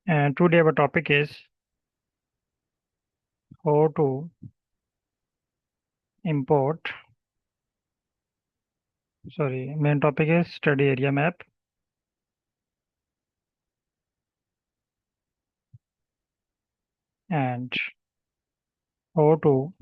And today our topic is how to import, main topic is study area map and how to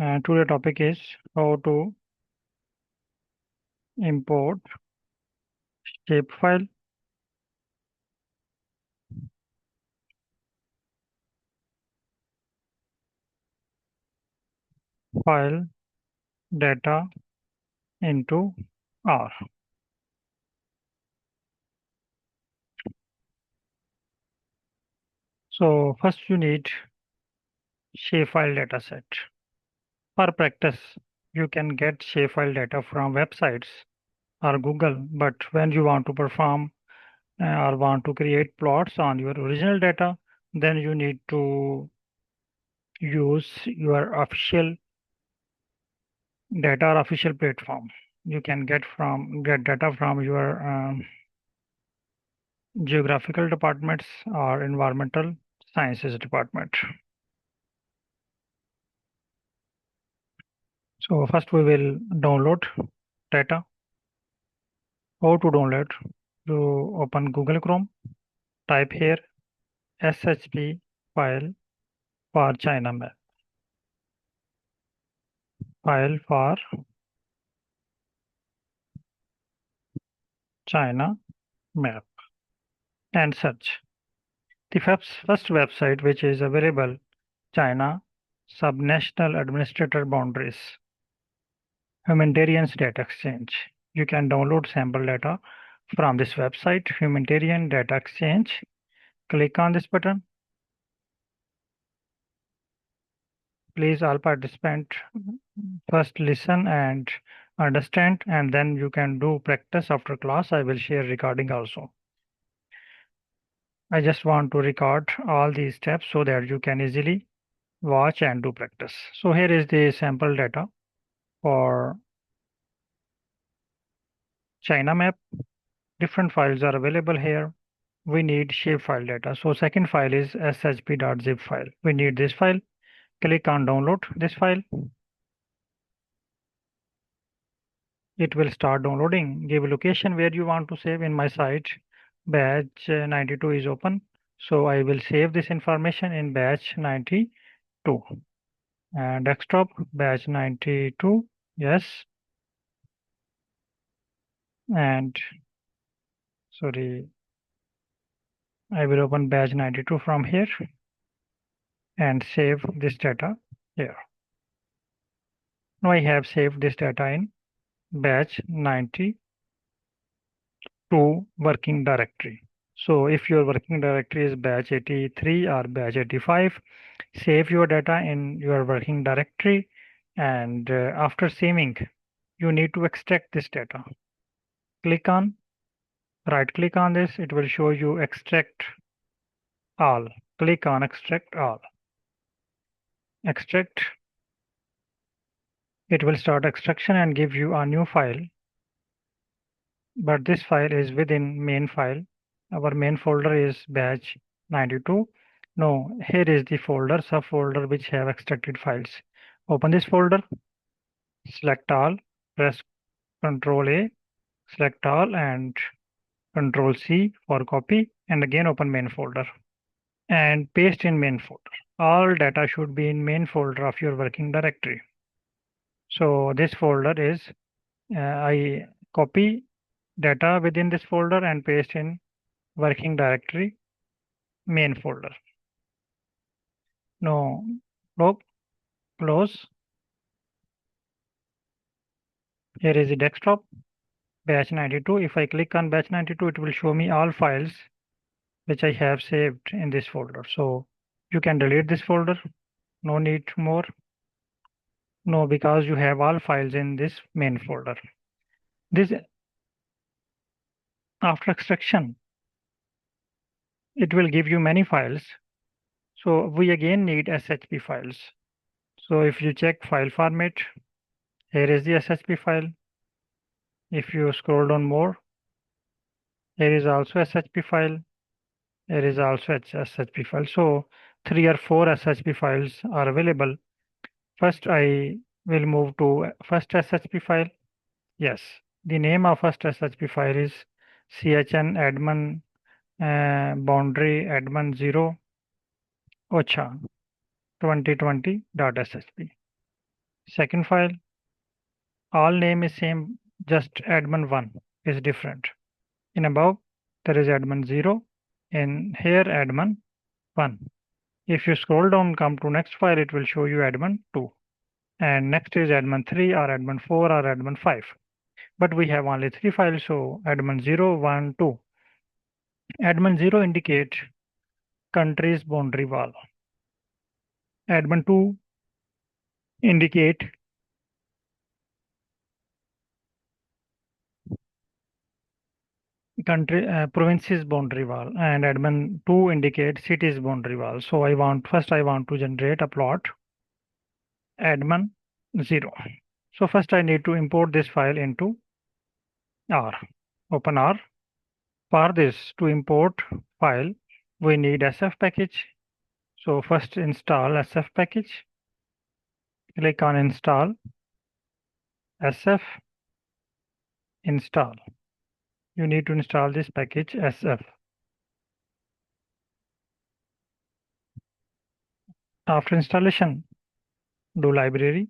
and today topic is how to import shapefile, file data into R. So first you need shapefile dataset. For practice, you can get shapefile data from websites or Google, but when you want to perform or want to create plots on your original data, then you need to use your official data or official platform. You can get data from your geographical departments or environmental sciences department. So first we will download data. How to download? You open Google Chrome, type here SHP file for China map, file for China map, and search. The first website which is available, China Subnational Administrator Boundaries, Humanitarian Data Exchange. You can download sample data from this website, Humanitarian Data Exchange. Click on this button. Please all participants first listen and understand, and then you can do practice after class. I will share recording also. I just want to record all these steps so that you can easily watch and do practice. So here is the sample data for China map. Different files are available here. We need shapefile data. So second file is shp.zip file. We need this file. Click on download this file. It will start downloading. Give a location where you want to save. In my site, batch 92 is open. So I will save this information in batch 92. And desktop batch 92. Yes. And sorry, I will open batch 92 from here and save this data here. Now I have saved this data in batch 92 working directory. So if your working directory is batch 83 or batch 85, save your data in your working directory, and after saving, you need to extract this data. Right click on this, it will show you extract all. Click on extract all. Extract. It will start extraction and give you a new file, but this file is within main file. Our main folder is batch 92. No, here is the folder, subfolder which have extracted files. Open this folder, select all, press Ctrl A, select all, and Ctrl C for copy, and again open main folder and paste in main folder. All data should be in main folder of your working directory. So this folder is, I copy data within this folder and paste in working directory main folder. No, close. Here is the desktop, batch 92. If I click on batch 92, it will show me all files which I have saved in this folder. So you can delete this folder. No need more. No, because you have all files in this main folder. This after extraction, it will give you many files. So we again need SHP files. So if you check file format, here is the SHP file. If you scroll down more, here is also SHP file. There is also SHP file. So 3 or 4 SHP files are available. First, I will move to first SHP file. Yes, the name of first SHP file is chn admin boundary admin 0 ocha 2020.shp. Second file, all name is same, just admin 1 is different. In above, there is admin 0, in here admin 1. If you scroll down, come to next file, it will show you admin 2. And next is admin 3 or admin 4 or admin 5. But we have only 3 files, so admin 0, 1, 2. Admin 0 indicate country's boundary wall. Admin 2 indicate province's boundary wall, and admin 2 indicates city's boundary wall. So I want to generate a plot admin 0. So first I need to import this file into R. Open R. For this, to import file, we need SF package. So first install SF package. Click on install, SF, install. You need to install this package SF. After installation, do library.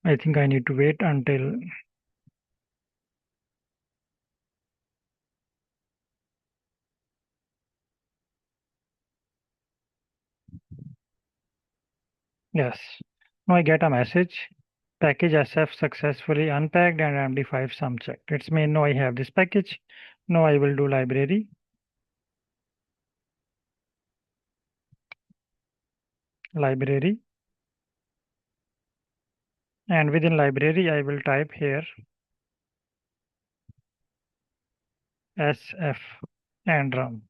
I think I need to wait until yes. Now I get a message. Package SF successfully unpacked and MD5 sum checked. It's mean now I have this package. Now I will do library. And within library I will type here SF and run.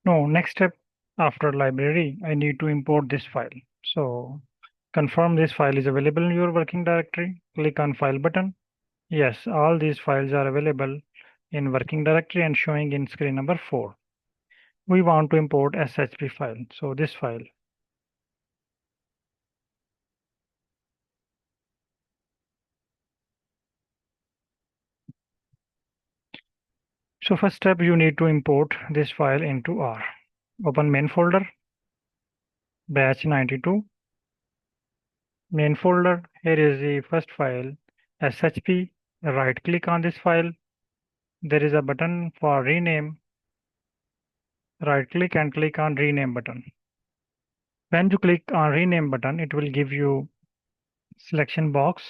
No, next step after library, I need to import this file. So confirm this file is available in your working directory. Click on file button. Yes, all these files are available in working directory and showing in screen number 4. We want to import SHP file. So this file. So first step, you need to import this file into R. Open main folder, batch 92. Main folder, here is the first file, SHP. Right click on this file. There is a button for rename. Right click and click on rename button. When you click on rename button, it will give you selection box.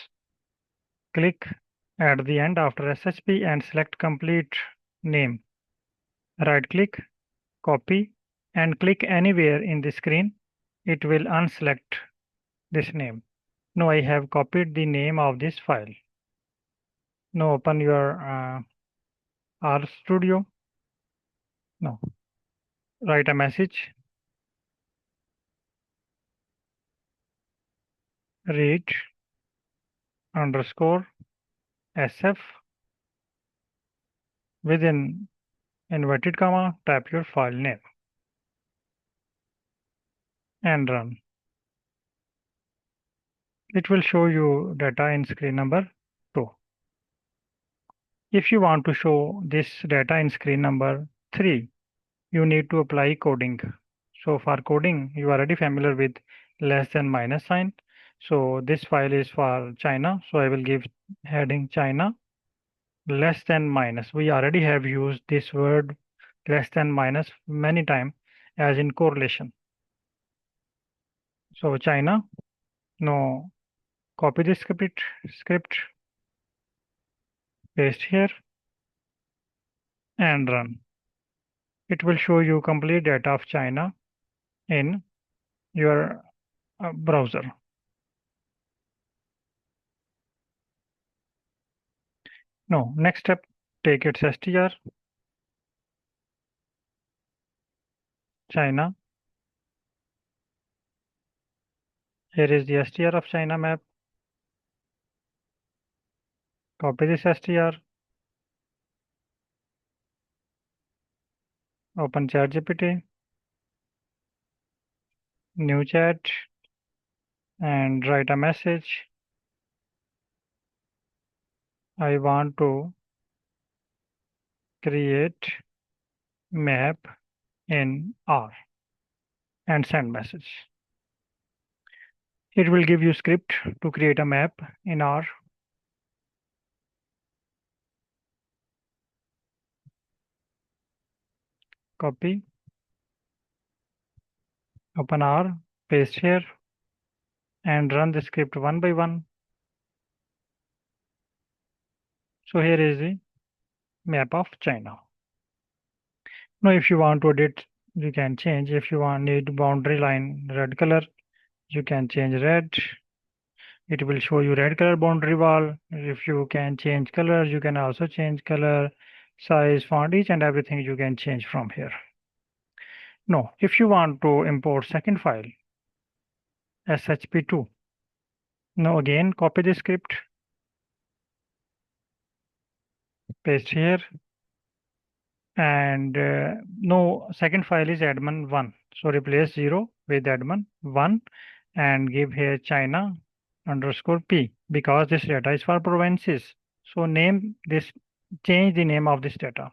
Click at the end after SHP and select complete name. Right click, copy and click anywhere in the screen. It will unselect this name. Now I have copied the name of this file. Now open your RStudio. No. Write a message. Read underscore SF within inverted comma, type your file name and run. It will show you data in screen number 2. If you want to show this data in screen number 3, you need to apply coding. So for coding, you are already familiar with less than minus sign. So this file is for China. So I will give heading China less than minus. We already have used this word less than minus many times as in correlation. So China, no, copy this script, paste here. and run. It will show you complete data of China in your browser. No, next step, take its str, China. Here is the str of China map. Copy this str, open ChatGPT, new chat, and write a message. I want to create map in R and send message. It will give you script to create a map in R. Copy, open R, paste here, and run the script one by one. So here is the map of China. Now if you want to edit, you can change. If you need boundary line red color, you can change red. It will show you red color boundary wall. If you can change color, you can also change color, size, font, each and everything you can change from here. No, if you want to import second file, shp2. Now again, copy the script, paste here, and no, second file is admin1. So replace 0 with admin1 and give here China underscore p because this data is for provinces. So name this, change the name of this data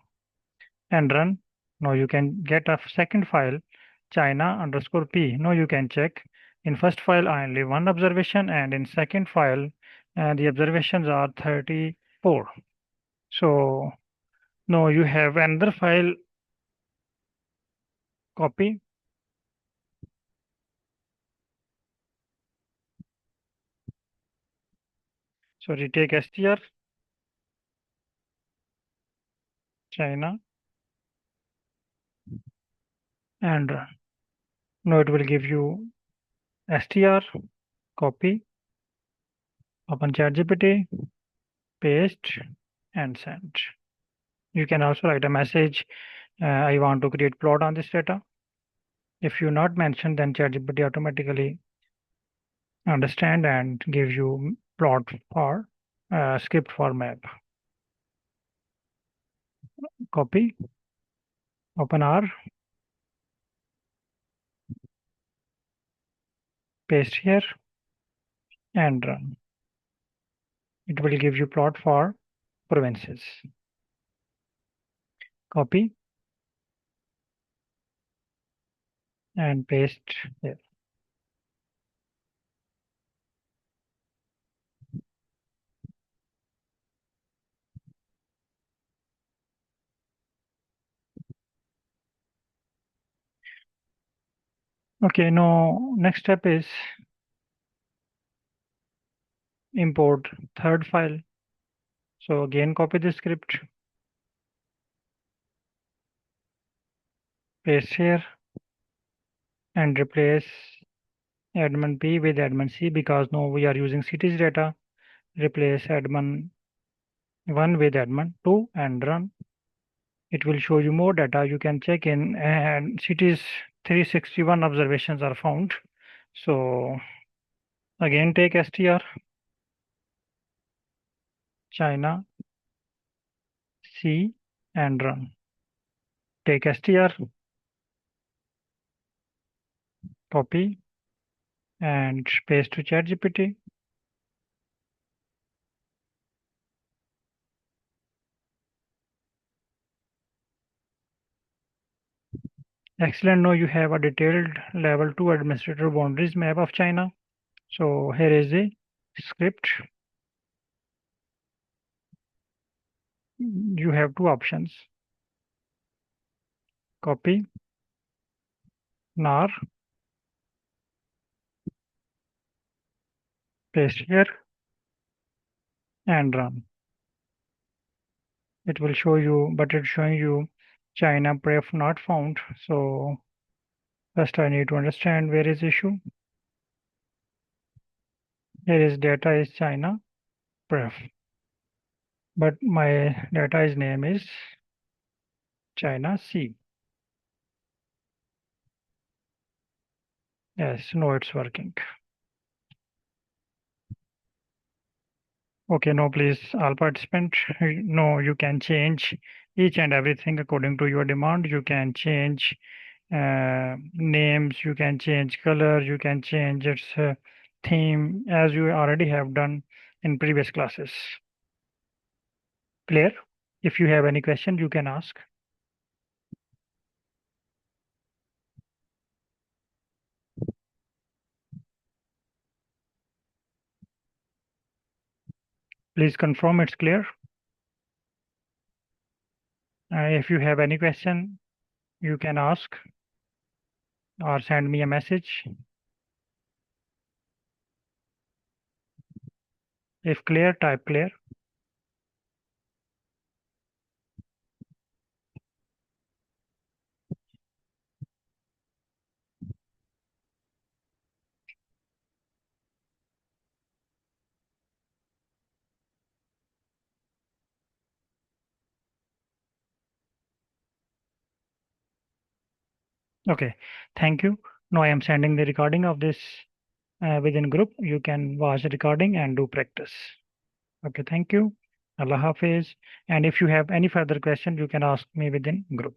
and run. Now you can get a second file, China underscore p. Now you can check. In first file only one observation, and in second file the observations are 34. So now you have another file, copy. So retake str, China, and run. Now it will give you str, copy, open ChatGPT, paste, and send. You can also write a message. I want to create plot on this data. If you not mention, then ChatGPT automatically understand and give you plot for script for map. Copy, open R, paste here, and run. It will give you plot for provinces. Copy and paste here. Okay, now next step is import third file. So again, copy the script, paste here, and replace admin P with admin C because now we are using cities data. Replace admin 1 with admin 2 and run. It will show you more data you can check in, and cities 361 observations are found. So again, take str, China, C, and run. Take str, copy, and paste to ChatGPT. Excellent. Now you have a detailed level 2 administrator boundaries map of China. So here is the script. You have two options. Copy, nar, paste here, and run. it will show you, but it's showing you China pref not found. So first I need to understand where is issue. Here is data is China pref, but my data is name is China C. Yes, no, it's working. Okay, no, please, all participant, no, you can change each and everything according to your demand. You can change names, you can change color, you can change its theme as you already have done in previous classes. Clear? If you have any question, you can ask. Please confirm it's clear. If you have any question, you can ask or send me a message. If clear, type clear. Okay, thank you. Now I am sending the recording of this within group. You can watch the recording and do practice. Okay, thank you. Allah Hafiz. And if you have any further question, you can ask me within group.